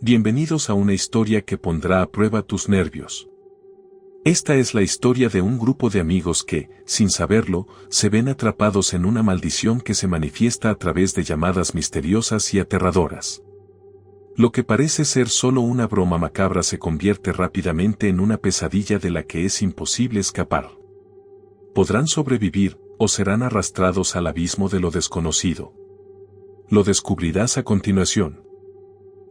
Bienvenidos a una historia que pondrá a prueba tus nervios. Esta es la historia de un grupo de amigos que, sin saberlo, se ven atrapados en una maldición que se manifiesta a través de llamadas misteriosas y aterradoras. Lo que parece ser solo una broma macabra se convierte rápidamente en una pesadilla de la que es imposible escapar. ¿Podrán sobrevivir o serán arrastrados al abismo de lo desconocido? Lo descubrirás a continuación.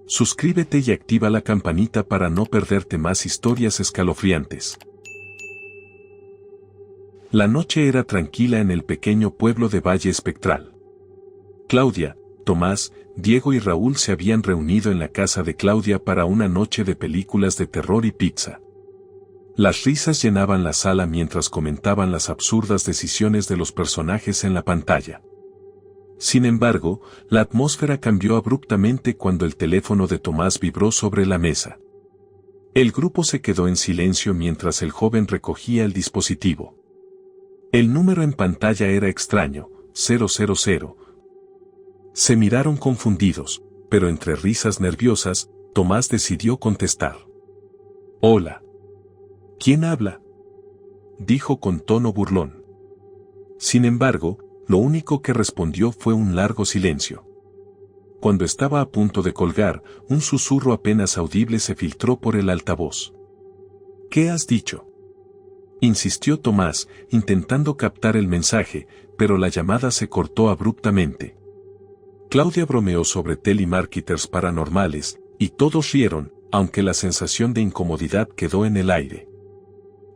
Suscríbete y activa la campanita para no perderte más historias escalofriantes. La noche era tranquila en el pequeño pueblo de Valle Espectral. Claudia, Tomás, Diego y Raúl se habían reunido en la casa de Claudia para una noche de películas de terror y pizza. Las risas llenaban la sala mientras comentaban las absurdas decisiones de los personajes en la pantalla. Sin embargo, la atmósfera cambió abruptamente cuando el teléfono de Tomás vibró sobre la mesa. El grupo se quedó en silencio mientras el joven recogía el dispositivo. El número en pantalla era extraño, 000. Se miraron confundidos, pero entre risas nerviosas, Tomás decidió contestar. «Hola. ¿Quién habla?», dijo con tono burlón. Sin embargo, lo único que respondió fue un largo silencio. Cuando estaba a punto de colgar, un susurro apenas audible se filtró por el altavoz. «¿Qué has dicho?», insistió Tomás, intentando captar el mensaje, pero la llamada se cortó abruptamente. Claudia bromeó sobre telemarketers paranormales, y todos rieron, aunque la sensación de incomodidad quedó en el aire.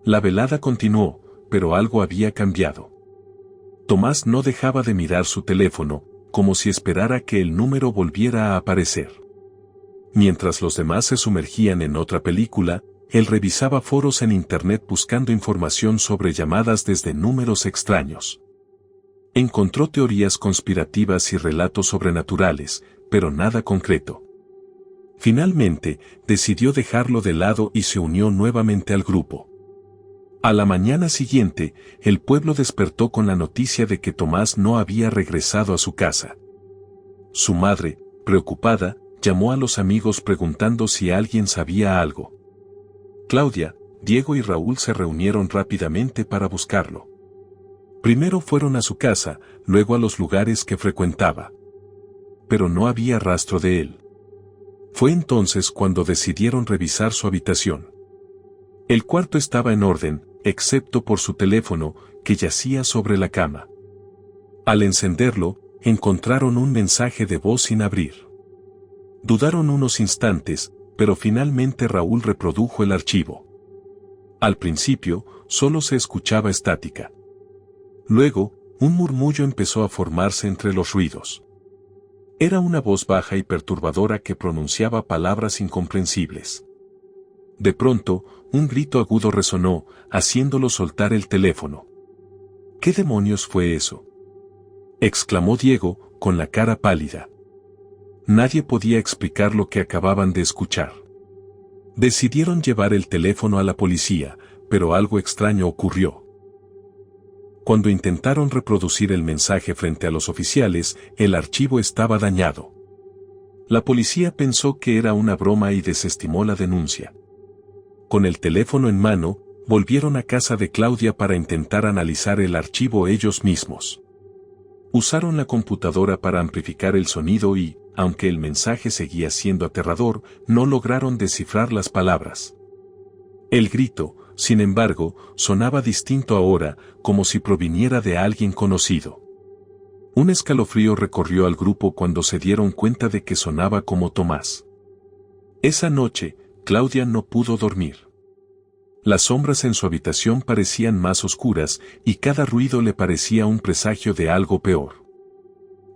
La velada continuó, pero algo había cambiado. Tomás no dejaba de mirar su teléfono, como si esperara que el número volviera a aparecer. Mientras los demás se sumergían en otra película, él revisaba foros en internet buscando información sobre llamadas desde números extraños. Encontró teorías conspirativas y relatos sobrenaturales, pero nada concreto. Finalmente, decidió dejarlo de lado y se unió nuevamente al grupo. A la mañana siguiente, el pueblo despertó con la noticia de que Tomás no había regresado a su casa. Su madre, preocupada, llamó a los amigos preguntando si alguien sabía algo. Claudia, Diego y Raúl se reunieron rápidamente para buscarlo. Primero fueron a su casa, luego a los lugares que frecuentaba. Pero no había rastro de él. Fue entonces cuando decidieron revisar su habitación. El cuarto estaba en orden, excepto por su teléfono, que yacía sobre la cama. Al encenderlo, encontraron un mensaje de voz sin abrir. Dudaron unos instantes, pero finalmente Raúl reprodujo el archivo. Al principio, solo se escuchaba estática. Luego, un murmullo empezó a formarse entre los ruidos. Era una voz baja y perturbadora que pronunciaba palabras incomprensibles. De pronto, un grito agudo resonó, haciéndolo soltar el teléfono. «¿Qué demonios fue eso?», exclamó Diego, con la cara pálida. Nadie podía explicar lo que acababan de escuchar. Decidieron llevar el teléfono a la policía, pero algo extraño ocurrió. Cuando intentaron reproducir el mensaje frente a los oficiales, el archivo estaba dañado. La policía pensó que era una broma y desestimó la denuncia. Con el teléfono en mano, volvieron a casa de Claudia para intentar analizar el archivo ellos mismos. Usaron la computadora para amplificar el sonido y, aunque el mensaje seguía siendo aterrador, no lograron descifrar las palabras. El grito, sin embargo, sonaba distinto ahora, como si proviniera de alguien conocido. Un escalofrío recorrió al grupo cuando se dieron cuenta de que sonaba como Tomás. Esa noche, Claudia no pudo dormir. Las sombras en su habitación parecían más oscuras y cada ruido le parecía un presagio de algo peor.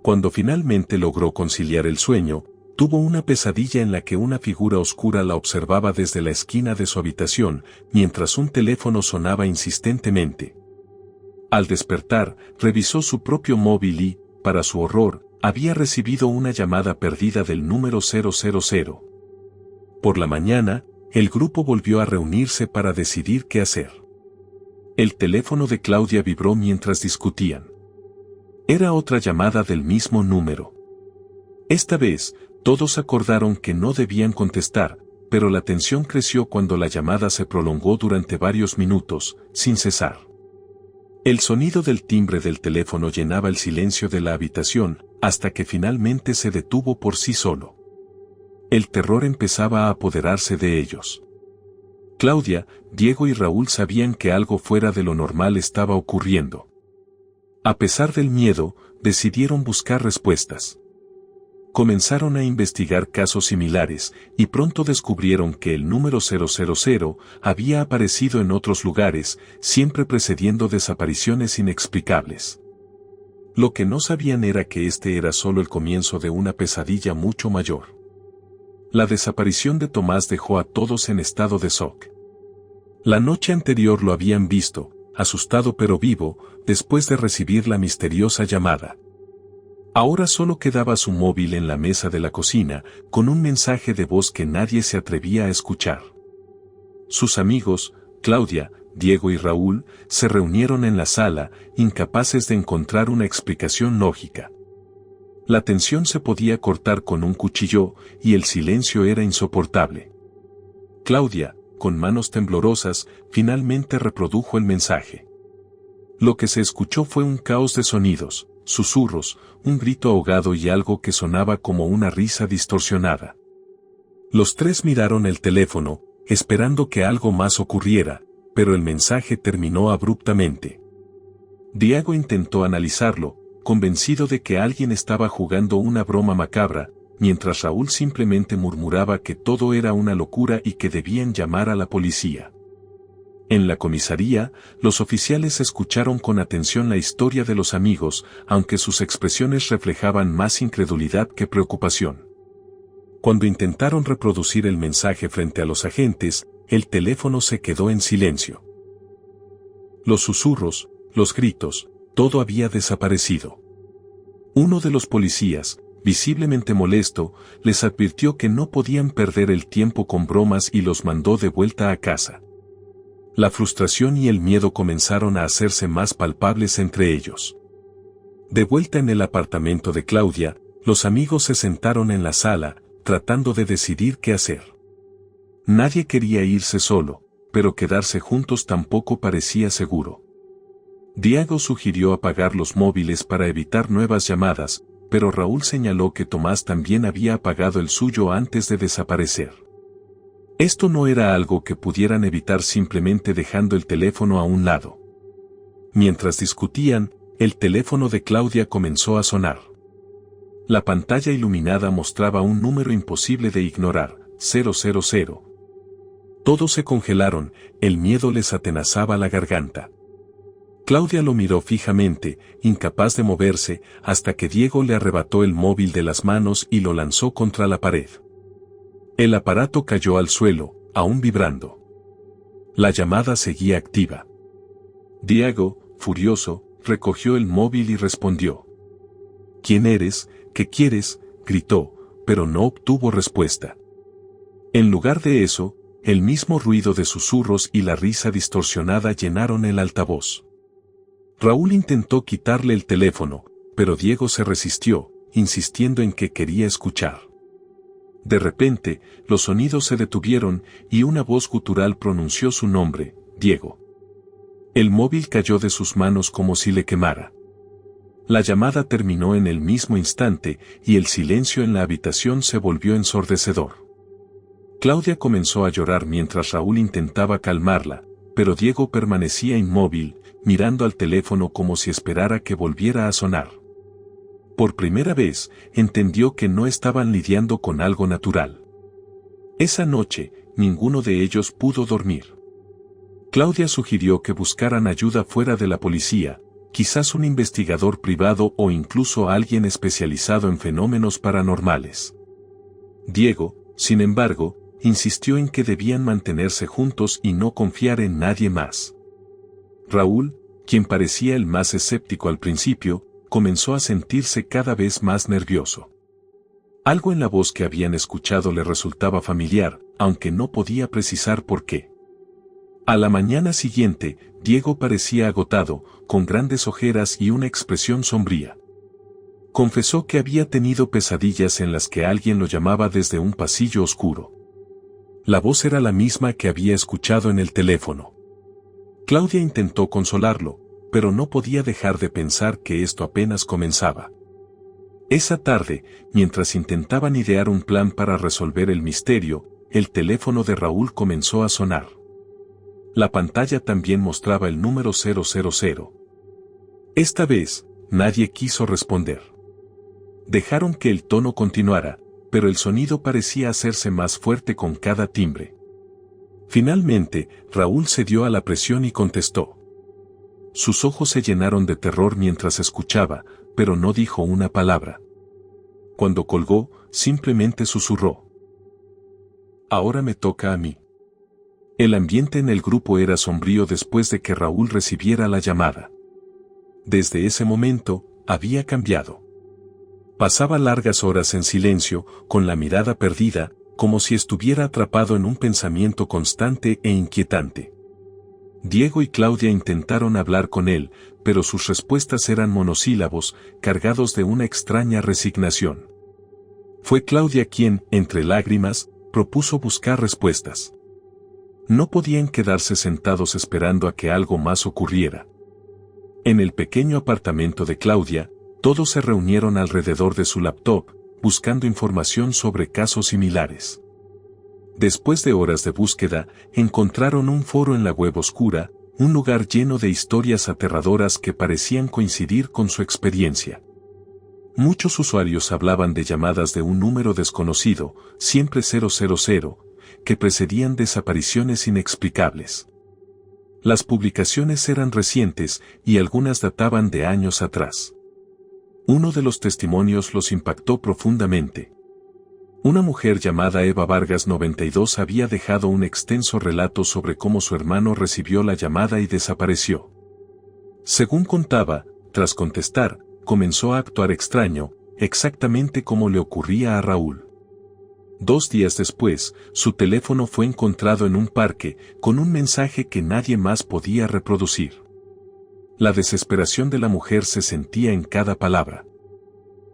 Cuando finalmente logró conciliar el sueño, tuvo una pesadilla en la que una figura oscura la observaba desde la esquina de su habitación, mientras un teléfono sonaba insistentemente. Al despertar, revisó su propio móvil y, para su horror, había recibido una llamada perdida del número 000. Por la mañana, el grupo volvió a reunirse para decidir qué hacer. El teléfono de Claudia vibró mientras discutían. Era otra llamada del mismo número. Esta vez, Todos acordaron que no debían contestar, pero la tensión creció cuando la llamada se prolongó durante varios minutos, sin cesar. El sonido del timbre del teléfono llenaba el silencio de la habitación, hasta que finalmente se detuvo por sí solo. El terror empezaba a apoderarse de ellos. Claudia, Diego y Raúl sabían que algo fuera de lo normal estaba ocurriendo. A pesar del miedo, decidieron buscar respuestas. Comenzaron a investigar casos similares, y pronto descubrieron que el número 000 había aparecido en otros lugares, siempre precediendo desapariciones inexplicables. Lo que no sabían era que este era solo el comienzo de una pesadilla mucho mayor. La desaparición de Tomás dejó a todos en estado de shock. La noche anterior lo habían visto, asustado pero vivo, después de recibir la misteriosa llamada. Ahora solo quedaba su móvil en la mesa de la cocina, con un mensaje de voz que nadie se atrevía a escuchar. Sus amigos, Claudia, Diego y Raúl, se reunieron en la sala, incapaces de encontrar una explicación lógica. La tensión se podía cortar con un cuchillo, y el silencio era insoportable. Claudia, con manos temblorosas, finalmente reprodujo el mensaje. Lo que se escuchó fue un caos de sonidos, susurros, un grito ahogado y algo que sonaba como una risa distorsionada. Los tres miraron el teléfono, esperando que algo más ocurriera, pero el mensaje terminó abruptamente. Diego intentó analizarlo, convencido de que alguien estaba jugando una broma macabra, mientras Raúl simplemente murmuraba que todo era una locura y que debían llamar a la policía. En la comisaría, los oficiales escucharon con atención la historia de los amigos, aunque sus expresiones reflejaban más incredulidad que preocupación. Cuando intentaron reproducir el mensaje frente a los agentes, el teléfono se quedó en silencio. Los susurros, los gritos, todo había desaparecido. Uno de los policías, visiblemente molesto, les advirtió que no podían perder el tiempo con bromas y los mandó de vuelta a casa. La frustración y el miedo comenzaron a hacerse más palpables entre ellos. De vuelta en el apartamento de Claudia, los amigos se sentaron en la sala, tratando de decidir qué hacer. Nadie quería irse solo, pero quedarse juntos tampoco parecía seguro. Diego sugirió apagar los móviles para evitar nuevas llamadas, pero Raúl señaló que Tomás también había apagado el suyo antes de desaparecer. Esto no era algo que pudieran evitar simplemente dejando el teléfono a un lado. Mientras discutían, el teléfono de Claudia comenzó a sonar. La pantalla iluminada mostraba un número imposible de ignorar, 000. Todos se congelaron, el miedo les atenazaba la garganta. Claudia lo miró fijamente, incapaz de moverse, hasta que Diego le arrebató el móvil de las manos y lo lanzó contra la pared. El aparato cayó al suelo, aún vibrando. La llamada seguía activa. Diego, furioso, recogió el móvil y respondió. ¿Quién eres? ¿Qué quieres? Gritó, pero no obtuvo respuesta. En lugar de eso, el mismo ruido de susurros y la risa distorsionada llenaron el altavoz. Raúl intentó quitarle el teléfono, pero Diego se resistió, insistiendo en que quería escuchar. De repente, los sonidos se detuvieron y una voz gutural pronunció su nombre, Diego. El móvil cayó de sus manos como si le quemara. La llamada terminó en el mismo instante y el silencio en la habitación se volvió ensordecedor. Claudia comenzó a llorar mientras Raúl intentaba calmarla, pero Diego permanecía inmóvil, mirando al teléfono como si esperara que volviera a sonar. Por primera vez, entendió que no estaban lidiando con algo natural. Esa noche, ninguno de ellos pudo dormir. Claudia sugirió que buscaran ayuda fuera de la policía, quizás un investigador privado o incluso alguien especializado en fenómenos paranormales. Diego, sin embargo, insistió en que debían mantenerse juntos y no confiar en nadie más. Raúl, quien parecía el más escéptico al principio, comenzó a sentirse cada vez más nervioso. Algo en la voz que habían escuchado le resultaba familiar, aunque no podía precisar por qué. A la mañana siguiente, Diego parecía agotado, con grandes ojeras y una expresión sombría. Confesó que había tenido pesadillas en las que alguien lo llamaba desde un pasillo oscuro. La voz era la misma que había escuchado en el teléfono. Claudia intentó consolarlo, pero no podía dejar de pensar que esto apenas comenzaba. Esa tarde, mientras intentaban idear un plan para resolver el misterio, el teléfono de Raúl comenzó a sonar. La pantalla también mostraba el número 000. Esta vez, nadie quiso responder. Dejaron que el tono continuara, pero el sonido parecía hacerse más fuerte con cada timbre. Finalmente, Raúl cedió a la presión y contestó. Sus ojos se llenaron de terror mientras escuchaba, pero no dijo una palabra. Cuando colgó, simplemente susurró. Ahora me toca a mí. El ambiente en el grupo era sombrío después de que Raúl recibiera la llamada. Desde ese momento, había cambiado. Pasaba largas horas en silencio, con la mirada perdida, como si estuviera atrapado en un pensamiento constante e inquietante. Diego y Claudia intentaron hablar con él, pero sus respuestas eran monosílabos, cargados de una extraña resignación. Fue Claudia quien, entre lágrimas, propuso buscar respuestas. No podían quedarse sentados esperando a que algo más ocurriera. En el pequeño apartamento de Claudia, todos se reunieron alrededor de su laptop, buscando información sobre casos similares. Después de horas de búsqueda, encontraron un foro en la web oscura, un lugar lleno de historias aterradoras que parecían coincidir con su experiencia. Muchos usuarios hablaban de llamadas de un número desconocido, siempre 000, que precedían desapariciones inexplicables. Las publicaciones eran recientes y algunas databan de años atrás. Uno de los testimonios los impactó profundamente. Una mujer llamada Eva Vargas 92 había dejado un extenso relato sobre cómo su hermano recibió la llamada y desapareció. Según contaba, tras contestar, comenzó a actuar extraño, exactamente como le ocurría a Raúl. 2 días después, su teléfono fue encontrado en un parque, con un mensaje que nadie más podía reproducir. La desesperación de la mujer se sentía en cada palabra.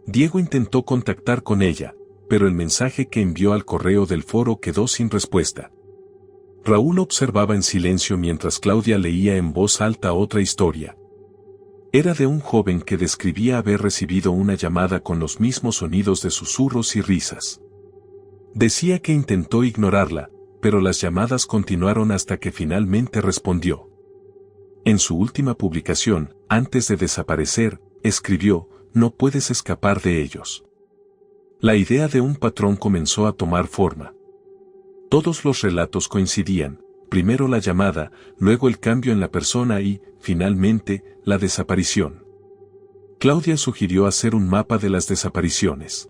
Diego intentó contactar con ella, pero el mensaje que envió al correo del foro quedó sin respuesta. Raúl observaba en silencio mientras Claudia leía en voz alta otra historia. Era de un joven que describía haber recibido una llamada con los mismos sonidos de susurros y risas. Decía que intentó ignorarla, pero las llamadas continuaron hasta que finalmente respondió. En su última publicación, antes de desaparecer, escribió, «No puedes escapar de ellos». La idea de un patrón comenzó a tomar forma. Todos los relatos coincidían, primero la llamada, luego el cambio en la persona y, finalmente, la desaparición. Claudia sugirió hacer un mapa de las desapariciones.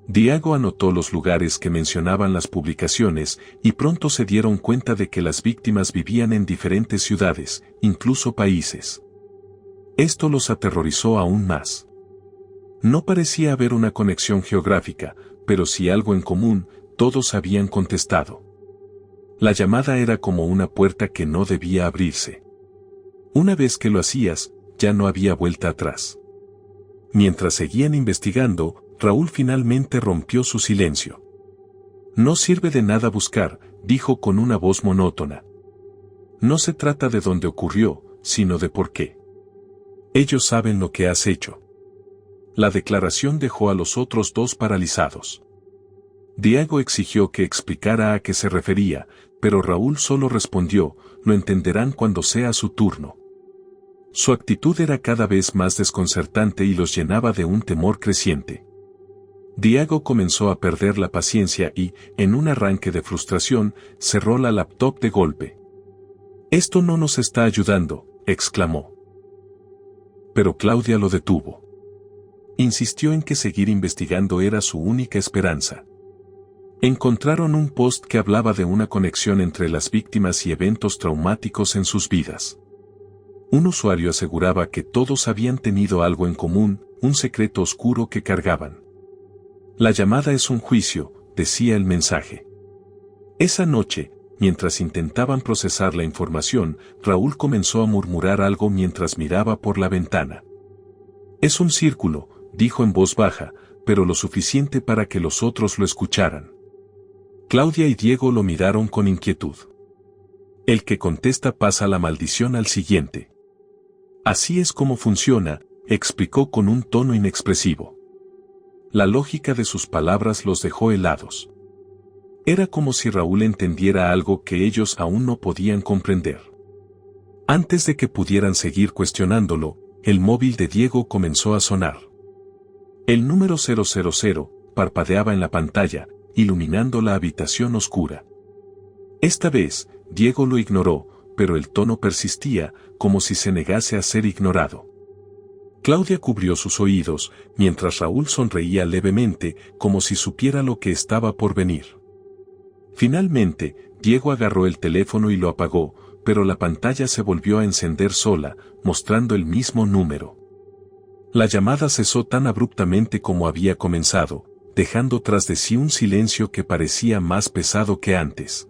Diego anotó los lugares que mencionaban las publicaciones y pronto se dieron cuenta de que las víctimas vivían en diferentes ciudades, incluso países. Esto los aterrorizó aún más. No parecía haber una conexión geográfica, pero sí algo en común, todos habían contestado. La llamada era como una puerta que no debía abrirse. Una vez que lo hacías, ya no había vuelta atrás. Mientras seguían investigando, Raúl finalmente rompió su silencio. No sirve de nada buscar, dijo con una voz monótona. No se trata de dónde ocurrió, sino de por qué. Ellos saben lo que has hecho. La declaración dejó a los otros dos paralizados. Diego exigió que explicara a qué se refería, pero Raúl solo respondió, lo entenderán cuando sea su turno. Su actitud era cada vez más desconcertante y los llenaba de un temor creciente. Diego comenzó a perder la paciencia y, en un arranque de frustración, cerró la laptop de golpe. «Esto no nos está ayudando», exclamó. Pero Claudia lo detuvo. Insistió en que seguir investigando era su única esperanza. Encontraron un post que hablaba de una conexión entre las víctimas y eventos traumáticos en sus vidas. Un usuario aseguraba que todos habían tenido algo en común, un secreto oscuro que cargaban. La llamada es un juicio, decía el mensaje. Esa noche, mientras intentaban procesar la información, Raúl comenzó a murmurar algo mientras miraba por la ventana. Es un círculo, dijo en voz baja, pero lo suficiente para que los otros lo escucharan. Claudia y Diego lo miraron con inquietud. El que contesta pasa la maldición al siguiente. Así es como funciona, explicó con un tono inexpresivo. La lógica de sus palabras los dejó helados. Era como si Raúl entendiera algo que ellos aún no podían comprender. Antes de que pudieran seguir cuestionándolo, el móvil de Diego comenzó a sonar. El número 000 parpadeaba en la pantalla, iluminando la habitación oscura. Esta vez, Diego lo ignoró, pero el tono persistía, como si se negase a ser ignorado. Claudia cubrió sus oídos, mientras Raúl sonreía levemente, como si supiera lo que estaba por venir. Finalmente, Diego agarró el teléfono y lo apagó, pero la pantalla se volvió a encender sola, mostrando el mismo número. La llamada cesó tan abruptamente como había comenzado, dejando tras de sí un silencio que parecía más pesado que antes.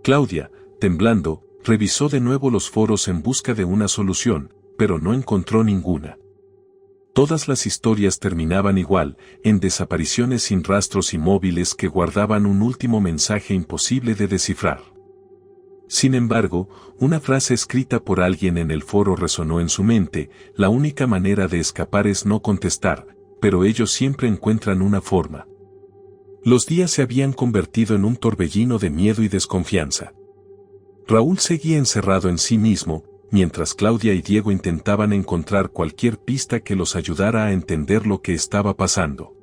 Claudia, temblando, revisó de nuevo los foros en busca de una solución, pero no encontró ninguna. Todas las historias terminaban igual, en desapariciones sin rastros y móviles que guardaban un último mensaje imposible de descifrar. Sin embargo, una frase escrita por alguien en el foro resonó en su mente: la única manera de escapar es no contestar, pero ellos siempre encuentran una forma. Los días se habían convertido en un torbellino de miedo y desconfianza. Raúl seguía encerrado en sí mismo, mientras Claudia y Diego intentaban encontrar cualquier pista que los ayudara a entender lo que estaba pasando.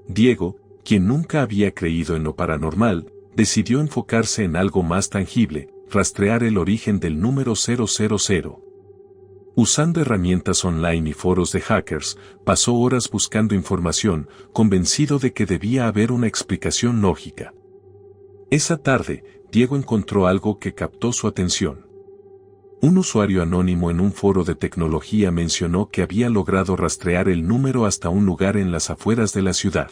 Diego, quien nunca había creído en lo paranormal, decidió enfocarse en algo más tangible: rastrear el origen del número 000. Usando herramientas online y foros de hackers, pasó horas buscando información, convencido de que debía haber una explicación lógica. Esa tarde, Diego encontró algo que captó su atención. Un usuario anónimo en un foro de tecnología mencionó que había logrado rastrear el número hasta un lugar en las afueras de la ciudad.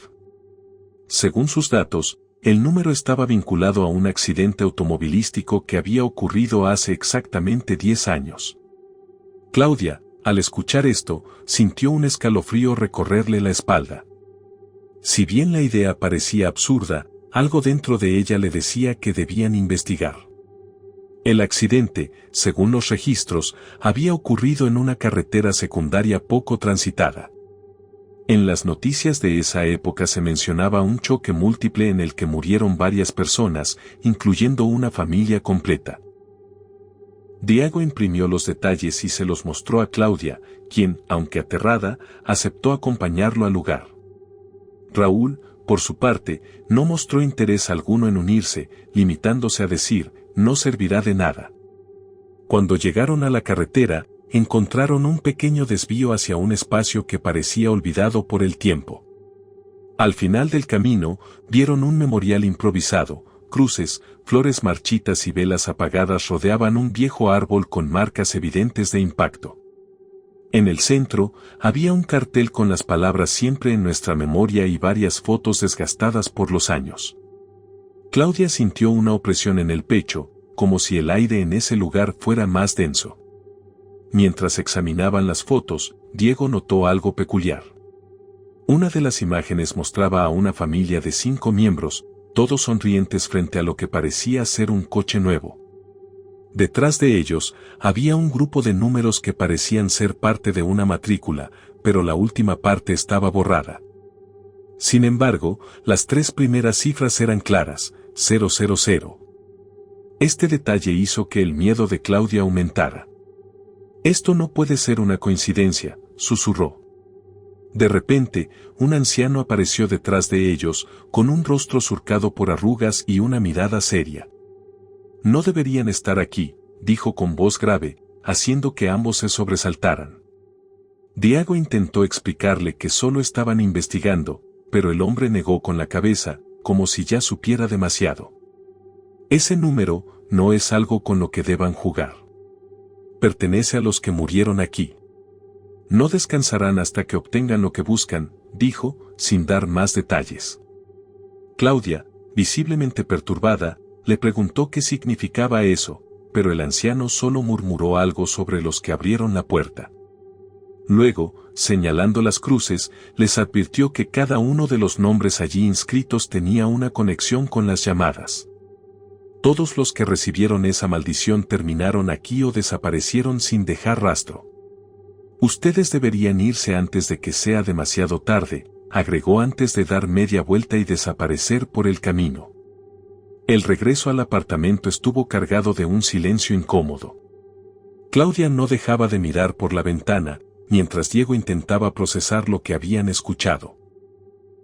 Según sus datos, el número estaba vinculado a un accidente automovilístico que había ocurrido hace exactamente 10 años. Claudia, al escuchar esto, sintió un escalofrío recorrerle la espalda. Si bien la idea parecía absurda, algo dentro de ella le decía que debían investigar. El accidente, según los registros, había ocurrido en una carretera secundaria poco transitada. En las noticias de esa época se mencionaba un choque múltiple en el que murieron varias personas, incluyendo una familia completa. Diego imprimió los detalles y se los mostró a Claudia, quien, aunque aterrada, aceptó acompañarlo al lugar. Raúl, por su parte, no mostró interés alguno en unirse, limitándose a decir: no servirá de nada. Cuando llegaron a la carretera, encontraron un pequeño desvío hacia un espacio que parecía olvidado por el tiempo. Al final del camino, vieron un memorial improvisado: cruces, flores marchitas y velas apagadas rodeaban un viejo árbol con marcas evidentes de impacto. En el centro, había un cartel con las palabras "siempre en nuestra memoria" y varias fotos desgastadas por los años. Claudia sintió una opresión en el pecho, como si el aire en ese lugar fuera más denso. Mientras examinaban las fotos, Diego notó algo peculiar. Una de las imágenes mostraba a una familia de 5 miembros, todos sonrientes frente a lo que parecía ser un coche nuevo. Detrás de ellos, había un grupo de números que parecían ser parte de una matrícula, pero la última parte estaba borrada. Sin embargo, las 3 primeras cifras eran claras: 000. Este detalle hizo que el miedo de Claudia aumentara. «Esto no puede ser una coincidencia», susurró. De repente, un anciano apareció detrás de ellos, con un rostro surcado por arrugas y una mirada seria. «No deberían estar aquí», dijo con voz grave, haciendo que ambos se sobresaltaran. Diego intentó explicarle que solo estaban investigando, pero el hombre negó con la cabeza, como si ya supiera demasiado. «Ese número no es algo con lo que deban jugar. Pertenece a los que murieron aquí. No descansarán hasta que obtengan lo que buscan», dijo, sin dar más detalles. Claudia, visiblemente perturbada, le preguntó qué significaba eso, pero el anciano solo murmuró algo sobre los que abrieron la puerta. Luego, señalando las cruces, les advirtió que cada uno de los nombres allí inscritos tenía una conexión con las llamadas. Todos los que recibieron esa maldición terminaron aquí o desaparecieron sin dejar rastro. Ustedes deberían irse antes de que sea demasiado tarde, agregó antes de dar media vuelta y desaparecer por el camino. El regreso al apartamento estuvo cargado de un silencio incómodo. Claudia no dejaba de mirar por la ventana, mientras Diego intentaba procesar lo que habían escuchado.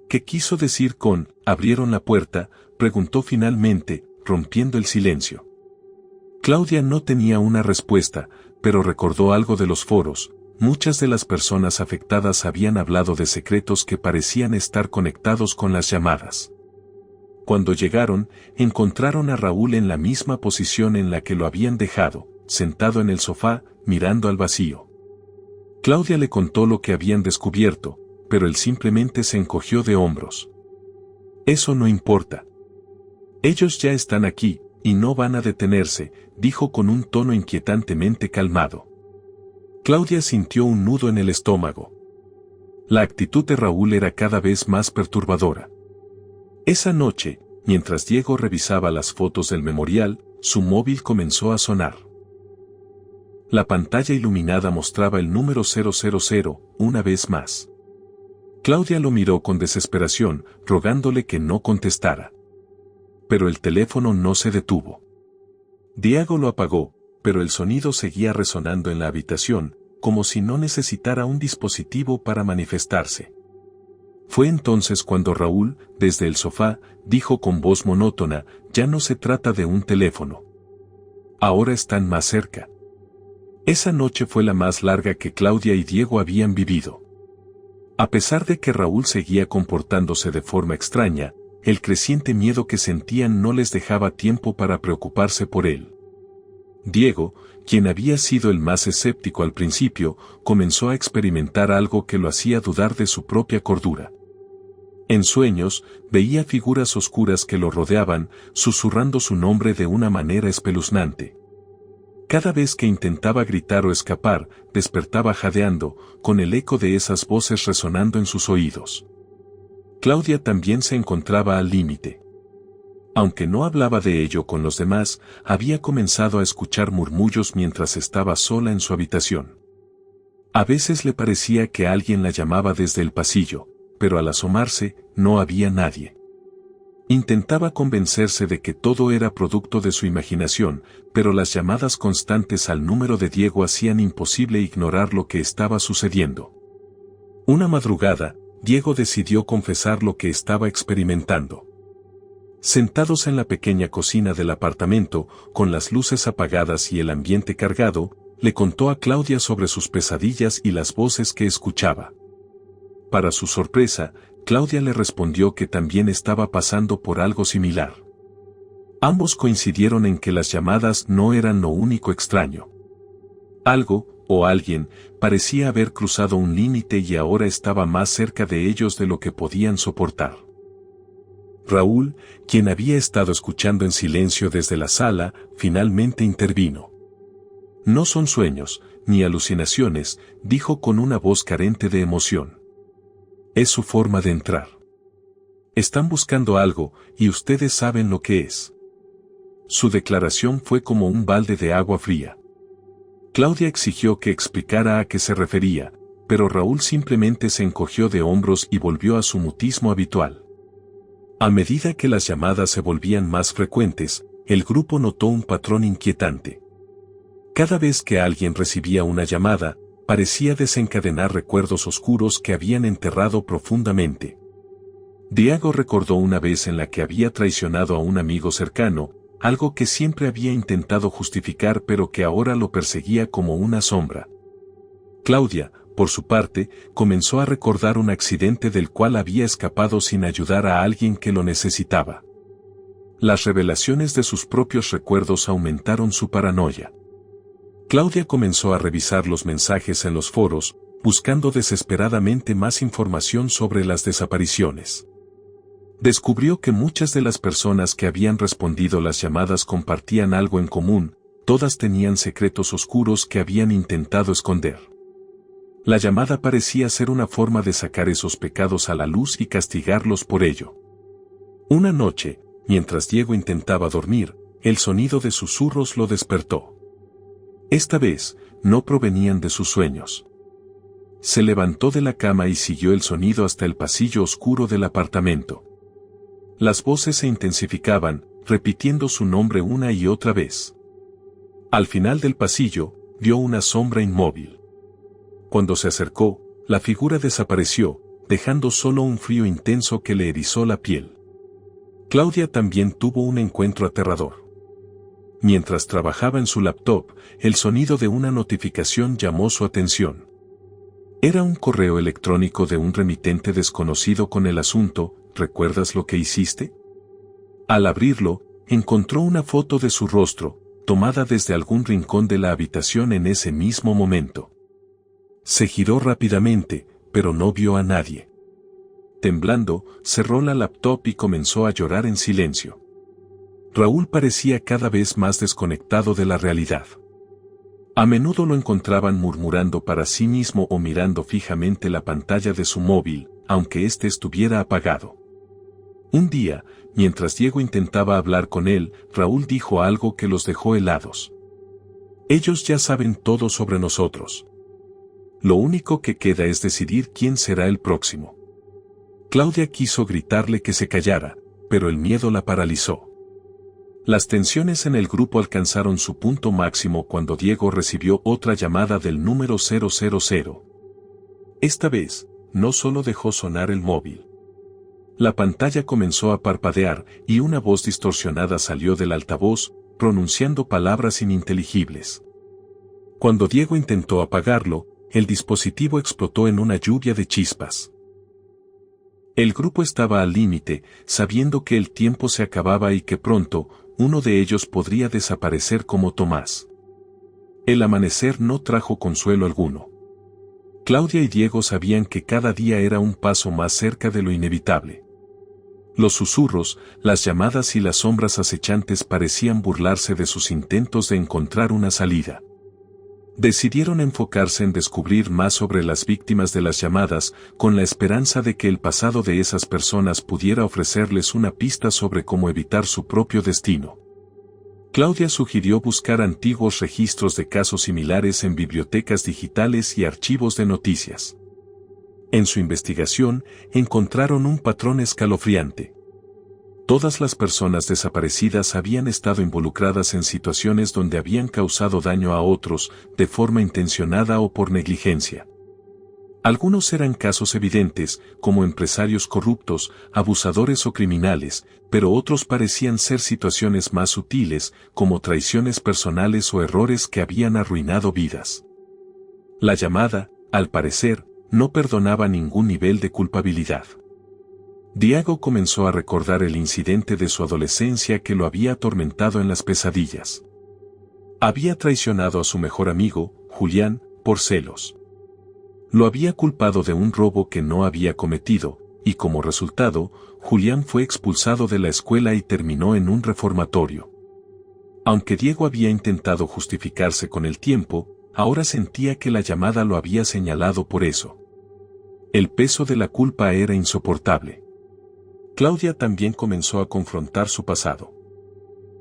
¿Qué quiso decir con «abrieron la puerta?», preguntó finalmente, rompiendo el silencio. Claudia no tenía una respuesta, pero recordó algo de los foros. Muchas de las personas afectadas habían hablado de secretos que parecían estar conectados con las llamadas. Cuando llegaron, encontraron a Raúl en la misma posición en la que lo habían dejado, sentado en el sofá, mirando al vacío. Claudia le contó lo que habían descubierto, pero él simplemente se encogió de hombros. Eso no importa. Ellos ya están aquí, y no van a detenerse, dijo con un tono inquietantemente calmado. Claudia sintió un nudo en el estómago. La actitud de Raúl era cada vez más perturbadora. Esa noche, mientras Diego revisaba las fotos del memorial, su móvil comenzó a sonar. La pantalla iluminada mostraba el número 000, una vez más. Claudia lo miró con desesperación, rogándole que no contestara. Pero el teléfono no se detuvo. Diego lo apagó, pero el sonido seguía resonando en la habitación, como si no necesitara un dispositivo para manifestarse. Fue entonces cuando Raúl, desde el sofá, dijo con voz monótona: «Ya no se trata de un teléfono. Ahora están más cerca». Esa noche fue la más larga que Claudia y Diego habían vivido. A pesar de que Raúl seguía comportándose de forma extraña, el creciente miedo que sentían no les dejaba tiempo para preocuparse por él. Diego, quien había sido el más escéptico al principio, comenzó a experimentar algo que lo hacía dudar de su propia cordura. En sueños, veía figuras oscuras que lo rodeaban, susurrando su nombre de una manera espeluznante. Cada vez que intentaba gritar o escapar, despertaba jadeando, con el eco de esas voces resonando en sus oídos. Claudia también se encontraba al límite. Aunque no hablaba de ello con los demás, había comenzado a escuchar murmullos mientras estaba sola en su habitación. A veces le parecía que alguien la llamaba desde el pasillo, pero al asomarse, no había nadie. Intentaba convencerse de que todo era producto de su imaginación, pero las llamadas constantes al número de Diego hacían imposible ignorar lo que estaba sucediendo. Una madrugada, Diego decidió confesar lo que estaba experimentando. Sentados en la pequeña cocina del apartamento, con las luces apagadas y el ambiente cargado, le contó a Claudia sobre sus pesadillas y las voces que escuchaba. Para su sorpresa, Claudia le respondió que también estaba pasando por algo similar. Ambos coincidieron en que las llamadas no eran lo único extraño. Algo, o alguien, parecía haber cruzado un límite y ahora estaba más cerca de ellos de lo que podían soportar. Raúl, quien había estado escuchando en silencio desde la sala, finalmente intervino. «No son sueños, ni alucinaciones», dijo con una voz carente de emoción. «Es su forma de entrar. Están buscando algo, y ustedes saben lo que es». Su declaración fue como un balde de agua fría. Claudia exigió que explicara a qué se refería, pero Raúl simplemente se encogió de hombros y volvió a su mutismo habitual. A medida que las llamadas se volvían más frecuentes, el grupo notó un patrón inquietante. Cada vez que alguien recibía una llamada, parecía desencadenar recuerdos oscuros que habían enterrado profundamente. Diego recordó una vez en la que había traicionado a un amigo cercano, algo que siempre había intentado justificar pero que ahora lo perseguía como una sombra. Claudia, por su parte, comenzó a recordar un accidente del cual había escapado sin ayudar a alguien que lo necesitaba. Las revelaciones de sus propios recuerdos aumentaron su paranoia. Claudia comenzó a revisar los mensajes en los foros, buscando desesperadamente más información sobre las desapariciones. Descubrió que muchas de las personas que habían respondido las llamadas compartían algo en común, todas tenían secretos oscuros que habían intentado esconder. La llamada parecía ser una forma de sacar esos pecados a la luz y castigarlos por ello. Una noche, mientras Diego intentaba dormir, el sonido de susurros lo despertó. Esta vez, no provenían de sus sueños. Se levantó de la cama y siguió el sonido hasta el pasillo oscuro del apartamento. Las voces se intensificaban, repitiendo su nombre una y otra vez. Al final del pasillo, vio una sombra inmóvil. Cuando se acercó, la figura desapareció, dejando solo un frío intenso que le erizó la piel. Claudia también tuvo un encuentro aterrador. Mientras trabajaba en su laptop, el sonido de una notificación llamó su atención. Era un correo electrónico de un remitente desconocido con el asunto: ¿recuerdas lo que hiciste? Al abrirlo, encontró una foto de su rostro, tomada desde algún rincón de la habitación en ese mismo momento. Se giró rápidamente, pero no vio a nadie. Temblando, cerró la laptop y comenzó a llorar en silencio. Raúl parecía cada vez más desconectado de la realidad. A menudo lo encontraban murmurando para sí mismo o mirando fijamente la pantalla de su móvil, aunque éste estuviera apagado. Un día, mientras Diego intentaba hablar con él, Raúl dijo algo que los dejó helados. Ellos ya saben todo sobre nosotros. Lo único que queda es decidir quién será el próximo. Claudia quiso gritarle que se callara, pero el miedo la paralizó. Las tensiones en el grupo alcanzaron su punto máximo cuando Diego recibió otra llamada del número 000. Esta vez, no solo dejó sonar el móvil. La pantalla comenzó a parpadear y una voz distorsionada salió del altavoz, pronunciando palabras ininteligibles. Cuando Diego intentó apagarlo, el dispositivo explotó en una lluvia de chispas. El grupo estaba al límite, sabiendo que el tiempo se acababa y que pronto, uno de ellos podría desaparecer como Tomás. El amanecer no trajo consuelo alguno. Claudia y Diego sabían que cada día era un paso más cerca de lo inevitable. Los susurros, las llamadas y las sombras acechantes parecían burlarse de sus intentos de encontrar una salida. Decidieron enfocarse en descubrir más sobre las víctimas de las llamadas, con la esperanza de que el pasado de esas personas pudiera ofrecerles una pista sobre cómo evitar su propio destino. Claudia sugirió buscar antiguos registros de casos similares en bibliotecas digitales y archivos de noticias. En su investigación, encontraron un patrón escalofriante. Todas las personas desaparecidas habían estado involucradas en situaciones donde habían causado daño a otros, de forma intencionada o por negligencia. Algunos eran casos evidentes, como empresarios corruptos, abusadores o criminales, pero otros parecían ser situaciones más sutiles, como traiciones personales o errores que habían arruinado vidas. La llamada, al parecer, no perdonaba ningún nivel de culpabilidad. Diego comenzó a recordar el incidente de su adolescencia que lo había atormentado en las pesadillas. Había traicionado a su mejor amigo, Julián, por celos. Lo había culpado de un robo que no había cometido, y como resultado, Julián fue expulsado de la escuela y terminó en un reformatorio. Aunque Diego había intentado justificarse con el tiempo, ahora sentía que la llamada lo había señalado por eso. El peso de la culpa era insoportable. Claudia también comenzó a confrontar su pasado.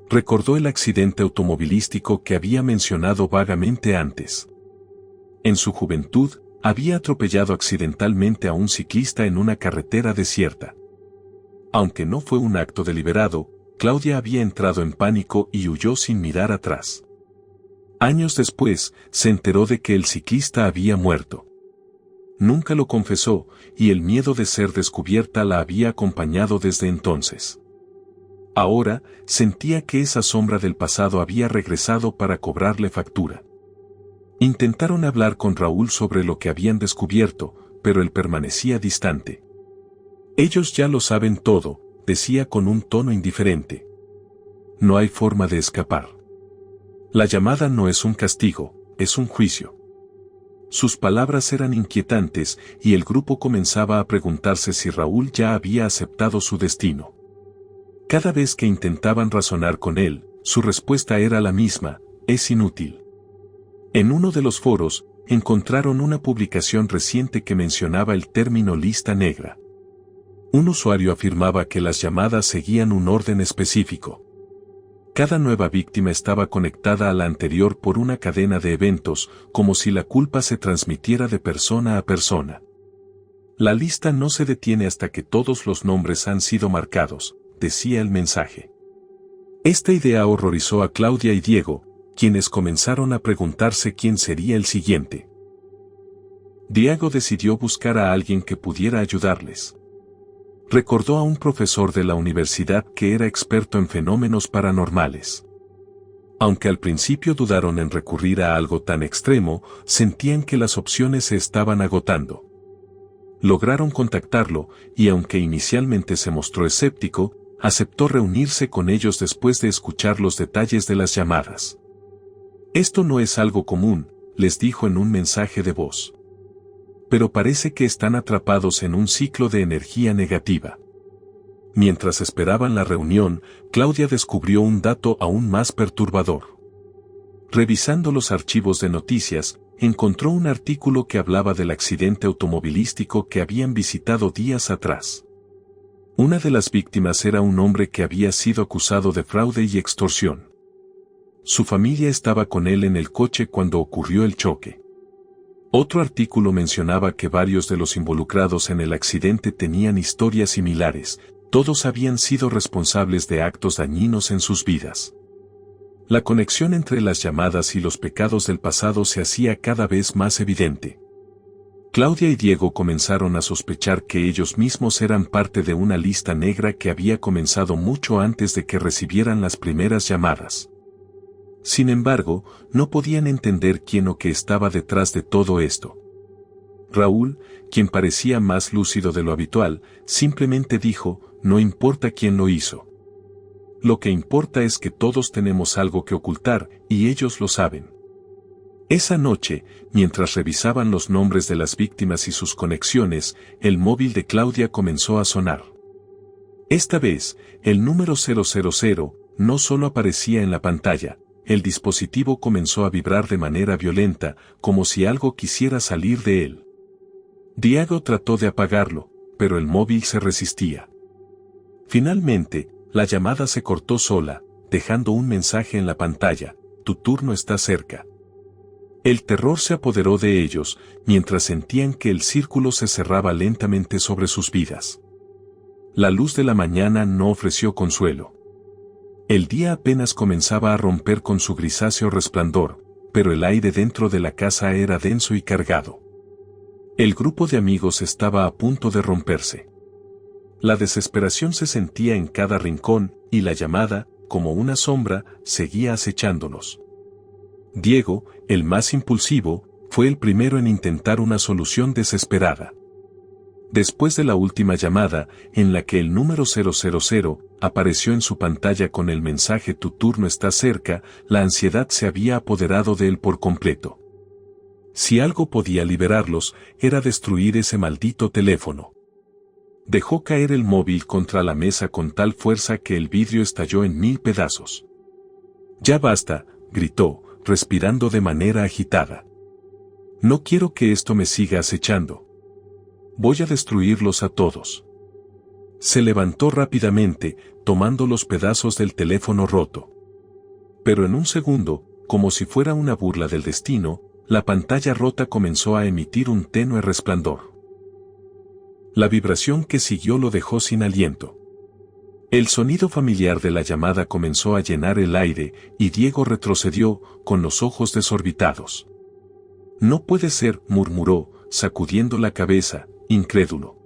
Recordó el accidente automovilístico que había mencionado vagamente antes. En su juventud, había atropellado accidentalmente a un ciclista en una carretera desierta. Aunque no fue un acto deliberado, Claudia había entrado en pánico y huyó sin mirar atrás. Años después, se enteró de que el ciclista había muerto. Nunca lo confesó, y el miedo de ser descubierta la había acompañado desde entonces. Ahora, sentía que esa sombra del pasado había regresado para cobrarle factura. Intentaron hablar con Raúl sobre lo que habían descubierto, pero él permanecía distante. Ellos ya lo saben todo, decía con un tono indiferente. No hay forma de escapar. La llamada no es un castigo, es un juicio. Sus palabras eran inquietantes y el grupo comenzaba a preguntarse si Raúl ya había aceptado su destino. Cada vez que intentaban razonar con él, su respuesta era la misma: es inútil. En uno de los foros, encontraron una publicación reciente que mencionaba el término lista negra. Un usuario afirmaba que las llamadas seguían un orden específico. Cada nueva víctima estaba conectada a la anterior por una cadena de eventos, como si la culpa se transmitiera de persona a persona. La lista no se detiene hasta que todos los nombres han sido marcados, decía el mensaje. Esta idea horrorizó a Claudia y Diego, quienes comenzaron a preguntarse quién sería el siguiente. Diego decidió buscar a alguien que pudiera ayudarles. Recordó a un profesor de la universidad que era experto en fenómenos paranormales. Aunque al principio dudaron en recurrir a algo tan extremo, sentían que las opciones se estaban agotando. Lograron contactarlo, y aunque inicialmente se mostró escéptico, aceptó reunirse con ellos después de escuchar los detalles de las llamadas. Esto no es algo común, les dijo en un mensaje de voz. Pero parece que están atrapados en un ciclo de energía negativa. Mientras esperaban la reunión, Claudia descubrió un dato aún más perturbador. Revisando los archivos de noticias, encontró un artículo que hablaba del accidente automovilístico que habían visitado días atrás. Una de las víctimas era un hombre que había sido acusado de fraude y extorsión. Su familia estaba con él en el coche cuando ocurrió el choque. Otro artículo mencionaba que varios de los involucrados en el accidente tenían historias similares, todos habían sido responsables de actos dañinos en sus vidas. La conexión entre las llamadas y los pecados del pasado se hacía cada vez más evidente. Claudia y Diego comenzaron a sospechar que ellos mismos eran parte de una lista negra que había comenzado mucho antes de que recibieran las primeras llamadas. Sin embargo, no podían entender quién o qué estaba detrás de todo esto. Raúl, quien parecía más lúcido de lo habitual, simplemente dijo, no importa quién lo hizo. Lo que importa es que todos tenemos algo que ocultar, y ellos lo saben. Esa noche, mientras revisaban los nombres de las víctimas y sus conexiones, el móvil de Claudia comenzó a sonar. Esta vez, el número 000 no solo aparecía en la pantalla, el dispositivo comenzó a vibrar de manera violenta, como si algo quisiera salir de él. Diego trató de apagarlo, pero el móvil se resistía. Finalmente, la llamada se cortó sola, dejando un mensaje en la pantalla, tu turno está cerca. El terror se apoderó de ellos, mientras sentían que el círculo se cerraba lentamente sobre sus vidas. La luz de la mañana no ofreció consuelo. El día apenas comenzaba a romper con su grisáceo resplandor, pero el aire dentro de la casa era denso y cargado. El grupo de amigos estaba a punto de romperse. La desesperación se sentía en cada rincón, y la llamada, como una sombra, seguía acechándolos. Diego, el más impulsivo, fue el primero en intentar una solución desesperada. Después de la última llamada, en la que el número 000 apareció en su pantalla con el mensaje tu turno está cerca, la ansiedad se había apoderado de él por completo. Si algo podía liberarlos, era destruir ese maldito teléfono. Dejó caer el móvil contra la mesa con tal fuerza que el vidrio estalló en 1000 pedazos. Ya basta, gritó, respirando de manera agitada. No quiero que esto me siga acechando. Voy a destruirlos a todos. Se levantó rápidamente, tomando los pedazos del teléfono roto. Pero en un segundo, como si fuera una burla del destino, la pantalla rota comenzó a emitir un tenue resplandor. La vibración que siguió lo dejó sin aliento. El sonido familiar de la llamada comenzó a llenar el aire, y Diego retrocedió, con los ojos desorbitados. No puede ser, murmuró, sacudiendo la cabeza, incrédulo.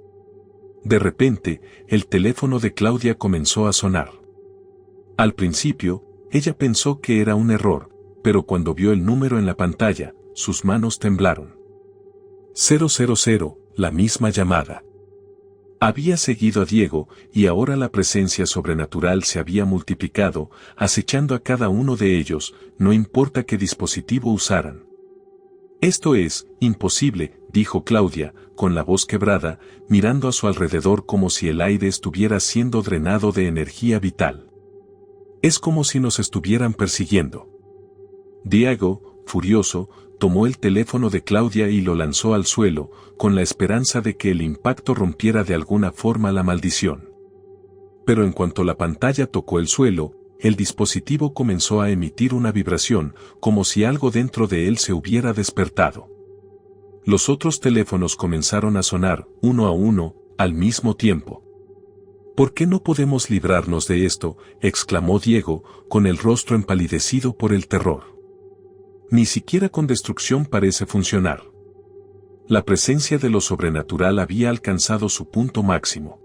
De repente, el teléfono de Claudia comenzó a sonar. Al principio, ella pensó que era un error, pero cuando vio el número en la pantalla, sus manos temblaron. 000, la misma llamada. Había seguido a Diego, y ahora la presencia sobrenatural se había multiplicado, acechando a cada uno de ellos, no importa qué dispositivo usaran. Esto es imposible, dijo Claudia, con la voz quebrada, mirando a su alrededor como si el aire estuviera siendo drenado de energía vital. Es como si nos estuvieran persiguiendo. Diego, furioso, tomó el teléfono de Claudia y lo lanzó al suelo, con la esperanza de que el impacto rompiera de alguna forma la maldición. Pero en cuanto la pantalla tocó el suelo, el dispositivo comenzó a emitir una vibración, como si algo dentro de él se hubiera despertado. Los otros teléfonos comenzaron a sonar, uno a uno, al mismo tiempo. ¿Por qué no podemos librarnos de esto?, exclamó Diego, con el rostro empalidecido por el terror. Ni siquiera con destrucción parece funcionar. La presencia de lo sobrenatural había alcanzado su punto máximo.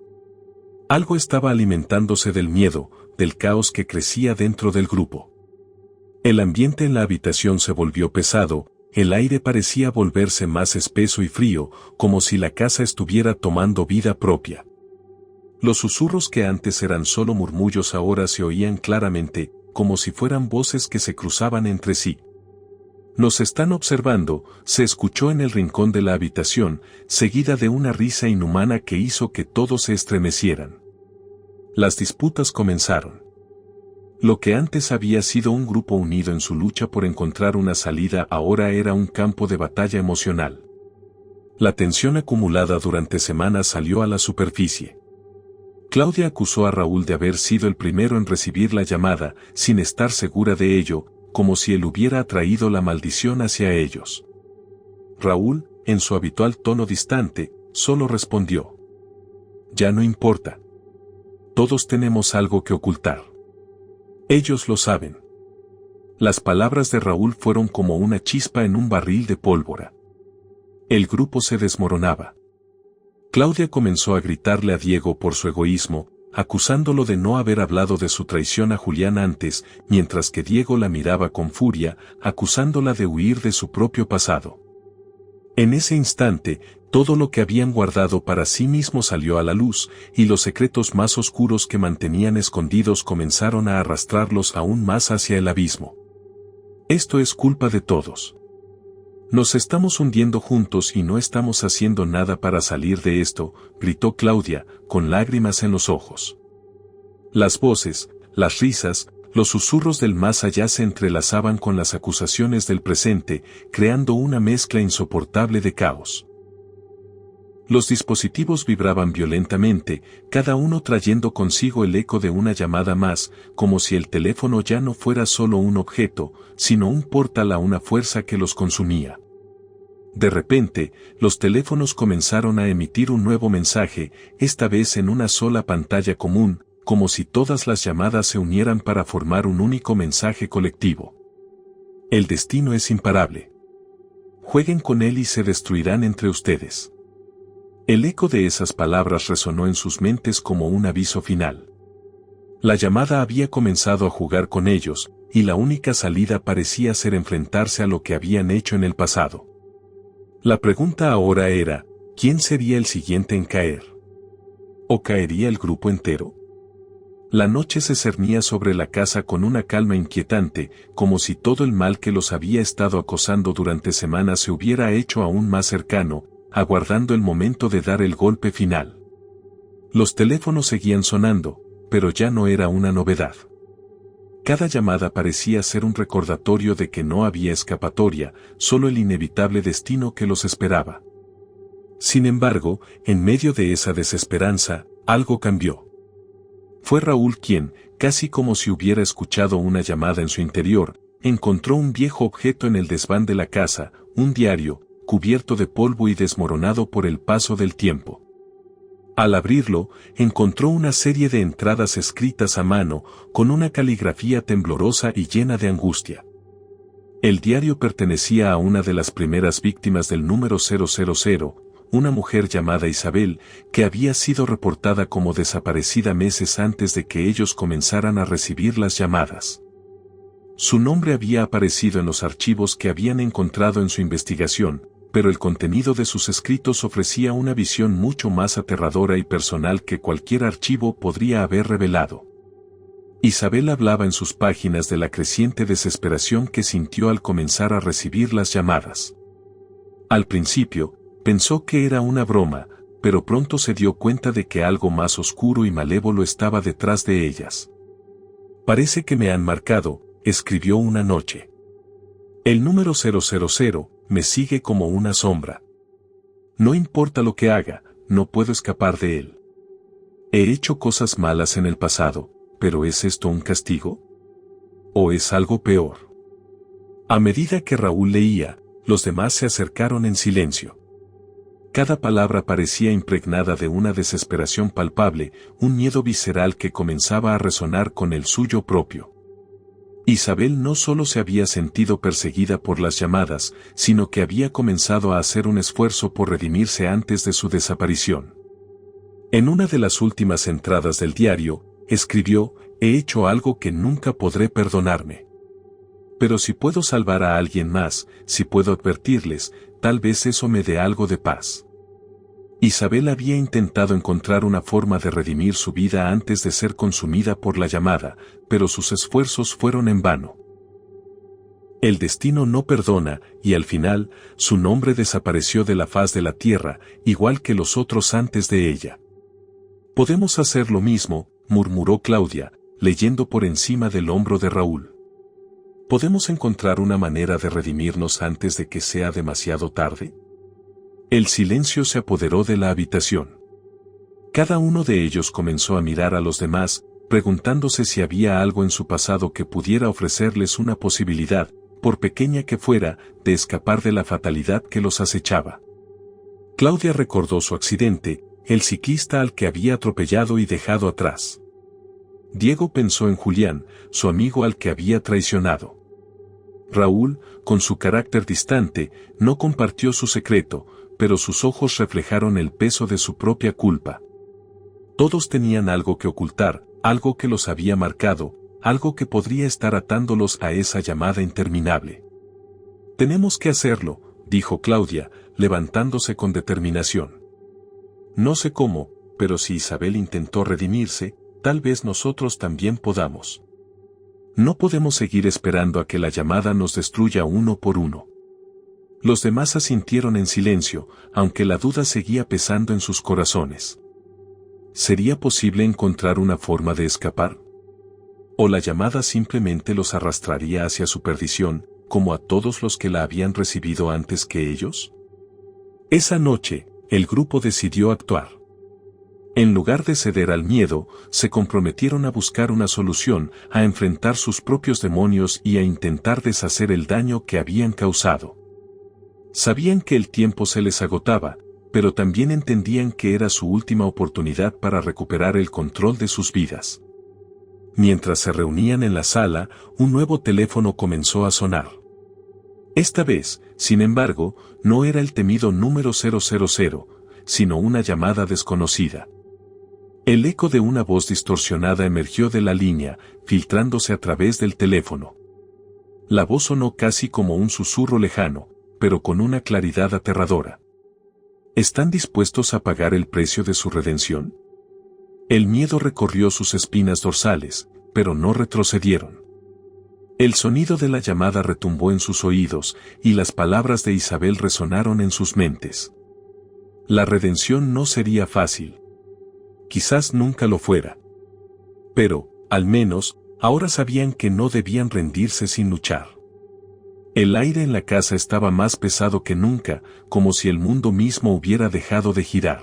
Algo estaba alimentándose del miedo, del caos que crecía dentro del grupo. El ambiente en la habitación se volvió pesado, el aire parecía volverse más espeso y frío, como si la casa estuviera tomando vida propia. Los susurros que antes eran solo murmullos ahora se oían claramente, como si fueran voces que se cruzaban entre sí. «Nos están observando», se escuchó en el rincón de la habitación, seguida de una risa inhumana que hizo que todos se estremecieran. Las disputas comenzaron. Lo que antes había sido un grupo unido en su lucha por encontrar una salida ahora era un campo de batalla emocional. La tensión acumulada durante semanas salió a la superficie. Claudia acusó a Raúl de haber sido el primero en recibir la llamada, sin estar segura de ello, como si él hubiera atraído la maldición hacia ellos. Raúl, en su habitual tono distante, solo respondió: «Ya no importa. Todos tenemos algo que ocultar. Ellos lo saben». Las palabras de Raúl fueron como una chispa en un barril de pólvora. El grupo se desmoronaba. Claudia comenzó a gritarle a Diego por su egoísmo, acusándolo de no haber hablado de su traición a Julián antes, mientras que Diego la miraba con furia, acusándola de huir de su propio pasado. En ese instante, todo lo que habían guardado para sí mismos salió a la luz, y los secretos más oscuros que mantenían escondidos comenzaron a arrastrarlos aún más hacia el abismo. «Esto es culpa de todos. Nos estamos hundiendo juntos y no estamos haciendo nada para salir de esto», gritó Claudia, con lágrimas en los ojos. Las voces, las risas, los susurros del más allá se entrelazaban con las acusaciones del presente, creando una mezcla insoportable de caos. Los dispositivos vibraban violentamente, cada uno trayendo consigo el eco de una llamada más, como si el teléfono ya no fuera solo un objeto, sino un portal a una fuerza que los consumía. De repente, los teléfonos comenzaron a emitir un nuevo mensaje, esta vez en una sola pantalla común, como si todas las llamadas se unieran para formar un único mensaje colectivo. «El destino es imparable. Jueguen con él y se destruirán entre ustedes». El eco de esas palabras resonó en sus mentes como un aviso final. La llamada había comenzado a jugar con ellos, y la única salida parecía ser enfrentarse a lo que habían hecho en el pasado. La pregunta ahora era, ¿quién sería el siguiente en caer? ¿O caería el grupo entero? La noche se cernía sobre la casa con una calma inquietante, como si todo el mal que los había estado acosando durante semanas se hubiera hecho aún más cercano, aguardando el momento de dar el golpe final. Los teléfonos seguían sonando, pero ya no era una novedad. Cada llamada parecía ser un recordatorio de que no había escapatoria, solo el inevitable destino que los esperaba. Sin embargo, en medio de esa desesperanza, algo cambió. Fue Raúl quien, casi como si hubiera escuchado una llamada en su interior, encontró un viejo objeto en el desván de la casa, un diario, cubierto de polvo y desmoronado por el paso del tiempo. Al abrirlo, encontró una serie de entradas escritas a mano, con una caligrafía temblorosa y llena de angustia. El diario pertenecía a una de las primeras víctimas del número 000, una mujer llamada Isabel, que había sido reportada como desaparecida meses antes de que ellos comenzaran a recibir las llamadas. Su nombre había aparecido en los archivos que habían encontrado en su investigación, pero el contenido de sus escritos ofrecía una visión mucho más aterradora y personal que cualquier archivo podría haber revelado. Isabel hablaba en sus páginas de la creciente desesperación que sintió al comenzar a recibir las llamadas. Al principio, pensó que era una broma, pero pronto se dio cuenta de que algo más oscuro y malévolo estaba detrás de ellas. «Parece que me han marcado», escribió una noche. El número 000 me sigue como una sombra. No importa lo que haga, no puedo escapar de él. He hecho cosas malas en el pasado, pero ¿es esto un castigo? ¿O es algo peor? A medida que Raúl leía, los demás se acercaron en silencio. Cada palabra parecía impregnada de una desesperación palpable, un miedo visceral que comenzaba a resonar con el suyo propio. Isabel no solo se había sentido perseguida por las llamadas, sino que había comenzado a hacer un esfuerzo por redimirse antes de su desaparición. En una de las últimas entradas del diario, escribió: «He hecho algo que nunca podré perdonarme. Pero si puedo salvar a alguien más, si puedo advertirles, tal vez eso me dé algo de paz». Isabel había intentado encontrar una forma de redimir su vida antes de ser consumida por la llamada, pero sus esfuerzos fueron en vano. El destino no perdona, y al final, su nombre desapareció de la faz de la tierra, igual que los otros antes de ella. «Podemos hacer lo mismo», murmuró Claudia, leyendo por encima del hombro de Raúl. «¿Podemos encontrar una manera de redimirnos antes de que sea demasiado tarde?». El silencio se apoderó de la habitación. Cada uno de ellos comenzó a mirar a los demás, preguntándose si había algo en su pasado que pudiera ofrecerles una posibilidad, por pequeña que fuera, de escapar de la fatalidad que los acechaba. Claudia recordó su accidente, el ciclista al que había atropellado y dejado atrás. Diego pensó en Julián, su amigo al que había traicionado. Raúl, con su carácter distante, no compartió su secreto, pero sus ojos reflejaron el peso de su propia culpa. Todos tenían algo que ocultar, algo que los había marcado, algo que podría estar atándolos a esa llamada interminable. «Tenemos que hacerlo», dijo Claudia, levantándose con determinación. «No sé cómo, pero si Isabel intentó redimirse, tal vez nosotros también podamos. No podemos seguir esperando a que la llamada nos destruya uno por uno». Los demás asintieron en silencio, aunque la duda seguía pesando en sus corazones. ¿Sería posible encontrar una forma de escapar? ¿O la llamada simplemente los arrastraría hacia su perdición, como a todos los que la habían recibido antes que ellos? Esa noche, el grupo decidió actuar. En lugar de ceder al miedo, se comprometieron a buscar una solución, a enfrentar sus propios demonios y a intentar deshacer el daño que habían causado. Sabían que el tiempo se les agotaba, pero también entendían que era su última oportunidad para recuperar el control de sus vidas. Mientras se reunían en la sala, un nuevo teléfono comenzó a sonar. Esta vez, sin embargo, no era el temido número 000, sino una llamada desconocida. El eco de una voz distorsionada emergió de la línea, filtrándose a través del teléfono. La voz sonó casi como un susurro lejano, pero con una claridad aterradora. ¿Están dispuestos a pagar el precio de su redención? El miedo recorrió sus espinas dorsales, pero no retrocedieron. El sonido de la llamada retumbó en sus oídos, y las palabras de Isabel resonaron en sus mentes. La redención no sería fácil. Quizás nunca lo fuera. Pero, al menos, ahora sabían que no debían rendirse sin luchar. El aire en la casa estaba más pesado que nunca, como si el mundo mismo hubiera dejado de girar.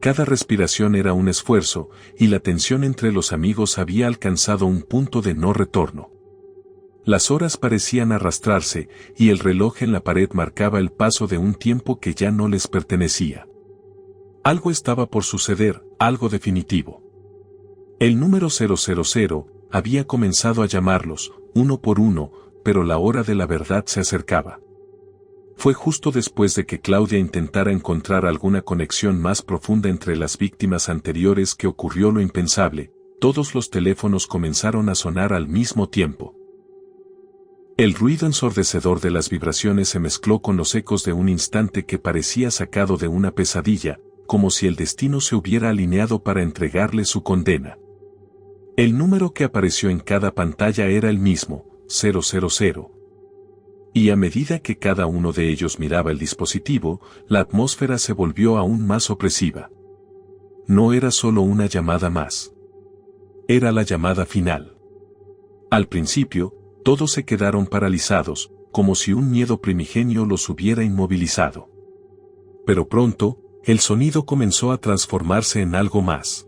Cada respiración era un esfuerzo, y la tensión entre los amigos había alcanzado un punto de no retorno. Las horas parecían arrastrarse, y el reloj en la pared marcaba el paso de un tiempo que ya no les pertenecía. Algo estaba por suceder, algo definitivo. El número 000 había comenzado a llamarlos, uno por uno, pero la hora de la verdad se acercaba. Fue justo después de que Claudia intentara encontrar alguna conexión más profunda entre las víctimas anteriores que ocurrió lo impensable. Todos los teléfonos comenzaron a sonar al mismo tiempo. El ruido ensordecedor de las vibraciones se mezcló con los ecos de un instante que parecía sacado de una pesadilla, como si el destino se hubiera alineado para entregarle su condena. El número que apareció en cada pantalla era el mismo, 000. Y a medida que cada uno de ellos miraba el dispositivo, la atmósfera se volvió aún más opresiva. No era solo una llamada más. Era la llamada final. Al principio, todos se quedaron paralizados, como si un miedo primigenio los hubiera inmovilizado. Pero pronto, el sonido comenzó a transformarse en algo más.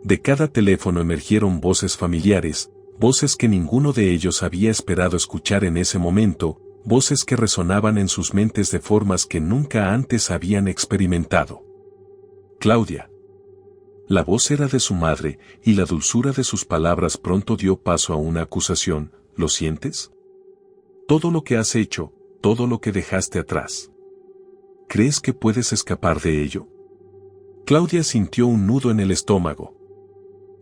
De cada teléfono emergieron voces familiares, voces que ninguno de ellos había esperado escuchar en ese momento, voces que resonaban en sus mentes de formas que nunca antes habían experimentado. Claudia. La voz era de su madre, y la dulzura de sus palabras pronto dio paso a una acusación. ¿Lo sientes? Todo lo que has hecho, todo lo que dejaste atrás. ¿Crees que puedes escapar de ello? Claudia sintió un nudo en el estómago.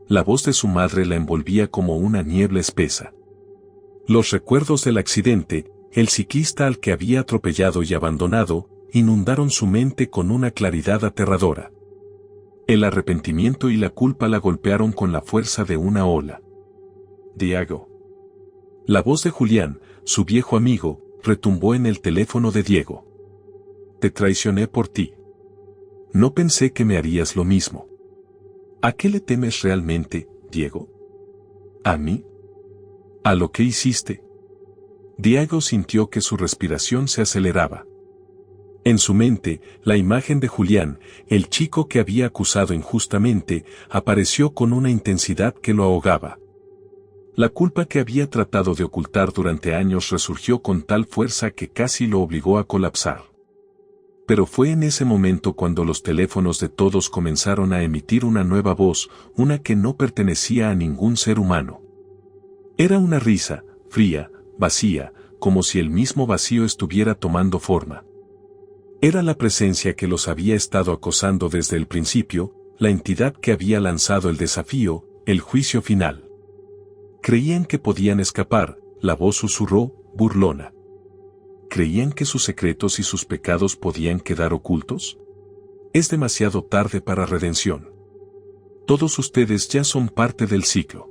La voz de su madre la envolvía como una niebla espesa. Los recuerdos del accidente, el ciclista al que había atropellado y abandonado, inundaron su mente con una claridad aterradora. El arrepentimiento y la culpa la golpearon con la fuerza de una ola. Diego. La voz de Julián, su viejo amigo, retumbó en el teléfono de Diego. Te traicioné por ti. No pensé que me harías lo mismo. ¿A qué le temes realmente, Diego? ¿A mí? ¿A lo que hiciste? Diego sintió que su respiración se aceleraba. En su mente, la imagen de Julián, el chico que había acusado injustamente, apareció con una intensidad que lo ahogaba. La culpa que había tratado de ocultar durante años resurgió con tal fuerza que casi lo obligó a colapsar. Pero fue en ese momento cuando los teléfonos de todos comenzaron a emitir una nueva voz, una que no pertenecía a ningún ser humano. Era una risa, fría, vacía, como si el mismo vacío estuviera tomando forma. Era la presencia que los había estado acosando desde el principio, la entidad que había lanzado el desafío, el juicio final. Creían que podían escapar, la voz susurró, burlona. ¿Creían que sus secretos y sus pecados podían quedar ocultos? Es demasiado tarde para redención. Todos ustedes ya son parte del ciclo.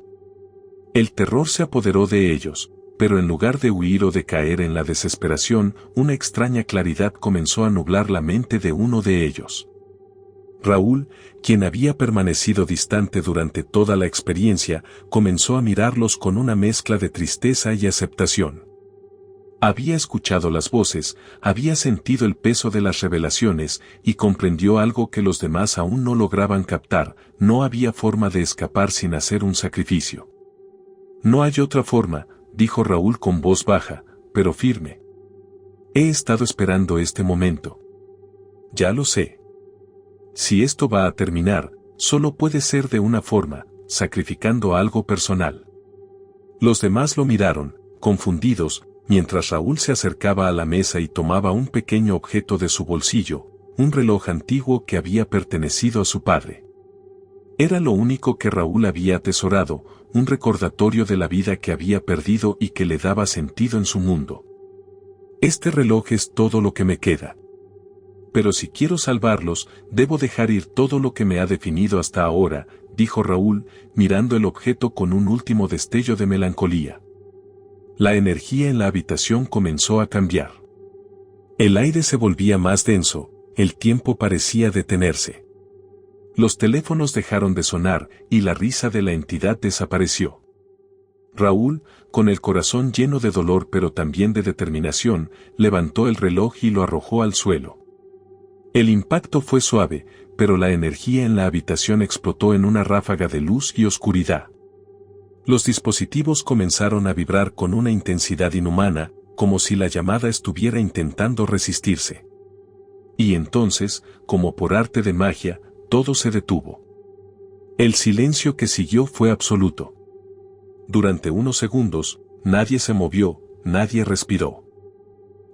El terror se apoderó de ellos, pero en lugar de huir o de caer en la desesperación, una extraña claridad comenzó a nublar la mente de uno de ellos. Raúl, quien había permanecido distante durante toda la experiencia, comenzó a mirarlos con una mezcla de tristeza y aceptación. Había escuchado las voces, había sentido el peso de las revelaciones, y comprendió algo que los demás aún no lograban captar: no había forma de escapar sin hacer un sacrificio. No hay otra forma, dijo Raúl con voz baja, pero firme. He estado esperando este momento. Ya lo sé. Si esto va a terminar, solo puede ser de una forma, sacrificando algo personal. Los demás lo miraron, confundidos, mientras Raúl se acercaba a la mesa y tomaba un pequeño objeto de su bolsillo, un reloj antiguo que había pertenecido a su padre. Era lo único que Raúl había atesorado, un recordatorio de la vida que había perdido y que le daba sentido en su mundo. Este reloj es todo lo que me queda. Pero si quiero salvarlos, debo dejar ir todo lo que me ha definido hasta ahora, dijo Raúl, mirando el objeto con un último destello de melancolía. La energía en la habitación comenzó a cambiar. El aire se volvía más denso, el tiempo parecía detenerse. Los teléfonos dejaron de sonar y la risa de la entidad desapareció. Raúl, con el corazón lleno de dolor pero también de determinación, levantó el reloj y lo arrojó al suelo. El impacto fue suave, pero la energía en la habitación explotó en una ráfaga de luz y oscuridad. Los dispositivos comenzaron a vibrar con una intensidad inhumana, como si la llamada estuviera intentando resistirse. Y entonces, como por arte de magia, todo se detuvo. El silencio que siguió fue absoluto. Durante unos segundos, nadie se movió, nadie respiró.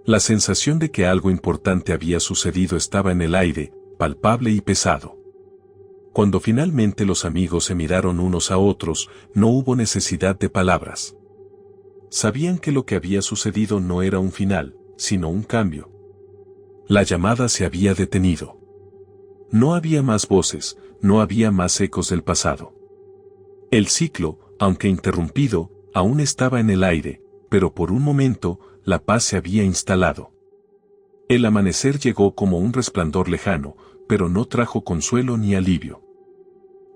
La sensación de que algo importante había sucedido estaba en el aire, palpable y pesado. Cuando finalmente los amigos se miraron unos a otros, no hubo necesidad de palabras. Sabían que lo que había sucedido no era un final, sino un cambio. La llamada se había detenido. No había más voces, no había más ecos del pasado. El ciclo, aunque interrumpido, aún estaba en el aire, pero por un momento, la paz se había instalado. El amanecer llegó como un resplandor lejano, pero no trajo consuelo ni alivio.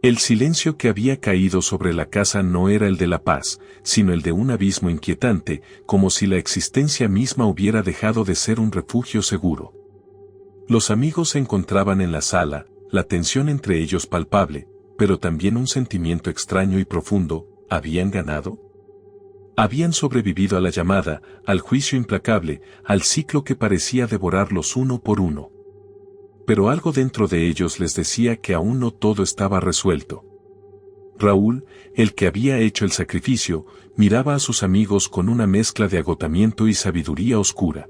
El silencio que había caído sobre la casa no era el de la paz, sino el de un abismo inquietante, como si la existencia misma hubiera dejado de ser un refugio seguro. Los amigos se encontraban en la sala, la tensión entre ellos palpable, pero también un sentimiento extraño y profundo. ¿Habían ganado? Habían sobrevivido a la llamada, al juicio implacable, al ciclo que parecía devorarlos uno por uno. Pero algo dentro de ellos les decía que aún no todo estaba resuelto. Raúl, el que había hecho el sacrificio, miraba a sus amigos con una mezcla de agotamiento y sabiduría oscura.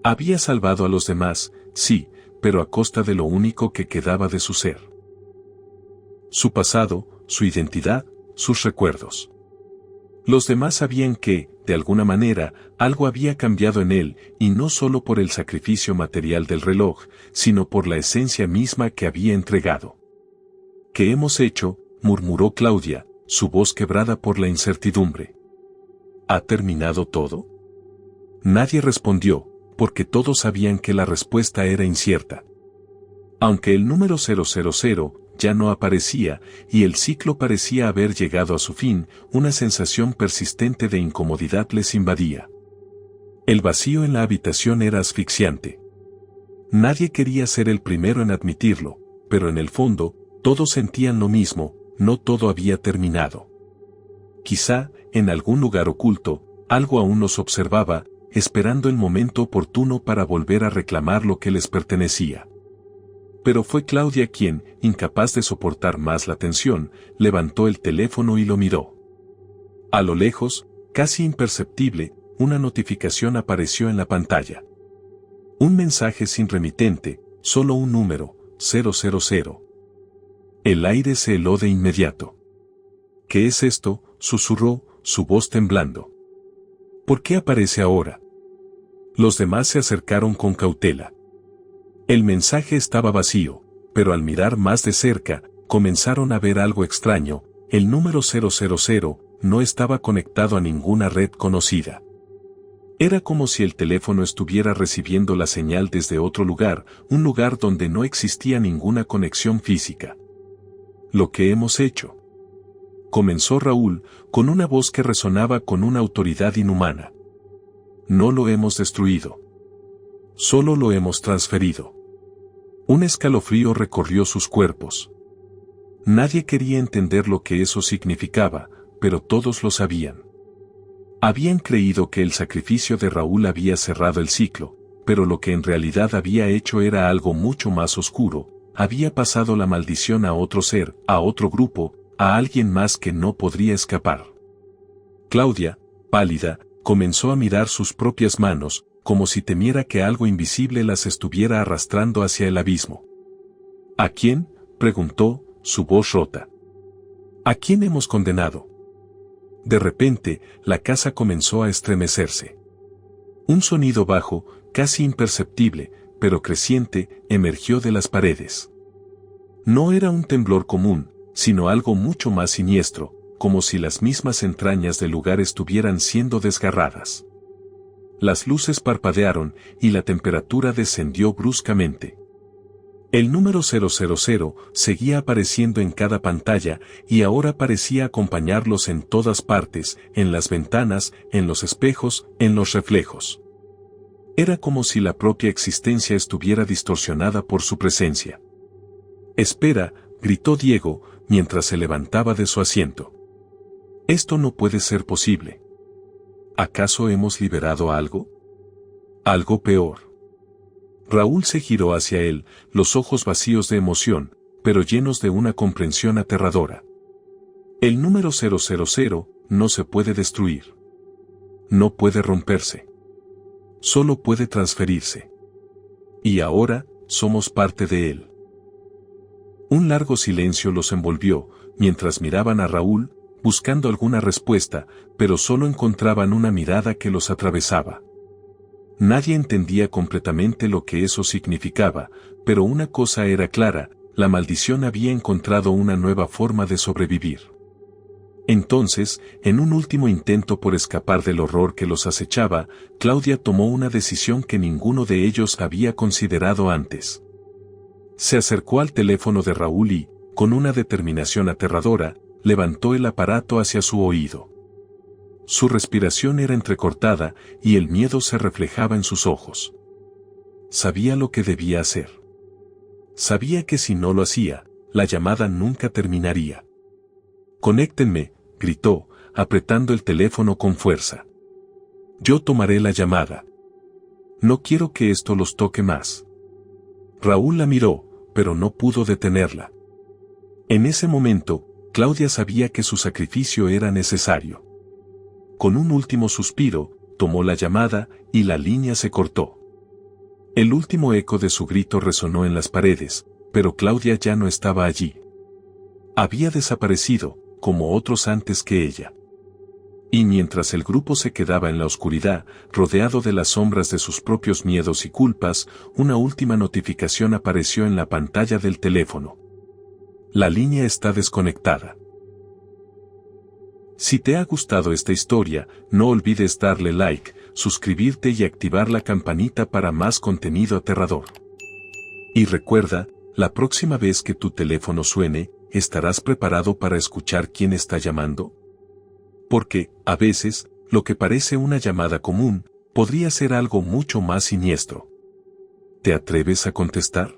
Había salvado a los demás, sí, pero a costa de lo único que quedaba de su ser. Su pasado, su identidad, sus recuerdos. Los demás sabían que, de alguna manera, algo había cambiado en él, y no solo por el sacrificio material del reloj, sino por la esencia misma que había entregado. ¿Qué hemos hecho?, murmuró Claudia, su voz quebrada por la incertidumbre. ¿Ha terminado todo? Nadie respondió, porque todos sabían que la respuesta era incierta. Aunque el número 000 ya no aparecía, y el ciclo parecía haber llegado a su fin, una sensación persistente de incomodidad les invadía. El vacío en la habitación era asfixiante. Nadie quería ser el primero en admitirlo, pero en el fondo, todos sentían lo mismo, no todo había terminado. Quizá, en algún lugar oculto, algo aún nos observaba, esperando el momento oportuno para volver a reclamar lo que les pertenecía. Pero fue Claudia quien, incapaz de soportar más la tensión, levantó el teléfono y lo miró. A lo lejos, casi imperceptible, una notificación apareció en la pantalla. Un mensaje sin remitente, solo un número, 000. El aire se heló de inmediato. ¿Qué es esto?, susurró, su voz temblando. ¿Por qué aparece ahora? Los demás se acercaron con cautela. El mensaje estaba vacío, pero al mirar más de cerca, comenzaron a ver algo extraño. El número 000 no estaba conectado a ninguna red conocida. Era como si el teléfono estuviera recibiendo la señal desde otro lugar, un lugar donde no existía ninguna conexión física. «Lo que hemos hecho», comenzó Raúl, con una voz que resonaba con una autoridad inhumana. «No lo hemos destruido. Solo lo hemos transferido». Un escalofrío recorrió sus cuerpos. Nadie quería entender lo que eso significaba, pero todos lo sabían. Habían creído que el sacrificio de Raúl había cerrado el ciclo, pero lo que en realidad había hecho era algo mucho más oscuro. Había pasado la maldición a otro ser, a otro grupo, a alguien más que no podría escapar. Claudia, pálida, comenzó a mirar sus propias manos, como si temiera que algo invisible las estuviera arrastrando hacia el abismo. ¿A quién?, preguntó, su voz rota. ¿A quién hemos condenado? De repente, la casa comenzó a estremecerse. Un sonido bajo, casi imperceptible, pero creciente, emergió de las paredes. No era un temblor común, sino algo mucho más siniestro, como si las mismas entrañas del lugar estuvieran siendo desgarradas. Las luces parpadearon y la temperatura descendió bruscamente. El número 000 seguía apareciendo en cada pantalla y ahora parecía acompañarlos en todas partes, en las ventanas, en los espejos, en los reflejos. Era como si la propia existencia estuviera distorsionada por su presencia. «Espera», gritó Diego, mientras se levantaba de su asiento. «Esto no puede ser posible. ¿Acaso hemos liberado algo? Algo peor». Raúl se giró hacia él, los ojos vacíos de emoción, pero llenos de una comprensión aterradora. El número 000 no se puede destruir. No puede romperse. Solo puede transferirse. Y ahora, somos parte de él. Un largo silencio los envolvió, mientras miraban a Raúl, buscando alguna respuesta, pero solo encontraban una mirada que los atravesaba. Nadie entendía completamente lo que eso significaba, pero una cosa era clara, la maldición había encontrado una nueva forma de sobrevivir. Entonces, en un último intento por escapar del horror que los acechaba, Claudia tomó una decisión que ninguno de ellos había considerado antes. Se acercó al teléfono de Raúl y, Con una determinación aterradora, levantó el aparato hacia su oído. Su respiración era entrecortada y el miedo se reflejaba en sus ojos. Sabía lo que debía hacer. Sabía que si no lo hacía, la llamada nunca terminaría. «Conéctenme», gritó, apretando el teléfono con fuerza. «Yo tomaré la llamada. No quiero que esto los toque más». Raúl la miró, pero no pudo detenerla. En ese momento, Claudia sabía que su sacrificio era necesario. Con un último suspiro, tomó la llamada y la línea se cortó. El último eco de su grito resonó en las paredes, pero Claudia ya no estaba allí. Había desaparecido, como otros antes que ella. Y mientras el grupo se quedaba en la oscuridad, rodeado de las sombras de sus propios miedos y culpas, una última notificación apareció en la pantalla del teléfono. La línea está desconectada. Si te ha gustado esta historia, no olvides darle like, suscribirte y activar la campanita para más contenido aterrador. Y recuerda, la próxima vez que tu teléfono suene, ¿estarás preparado para escuchar quién está llamando? Porque, a veces, lo que parece una llamada común, podría ser algo mucho más siniestro. ¿Te atreves a contestar?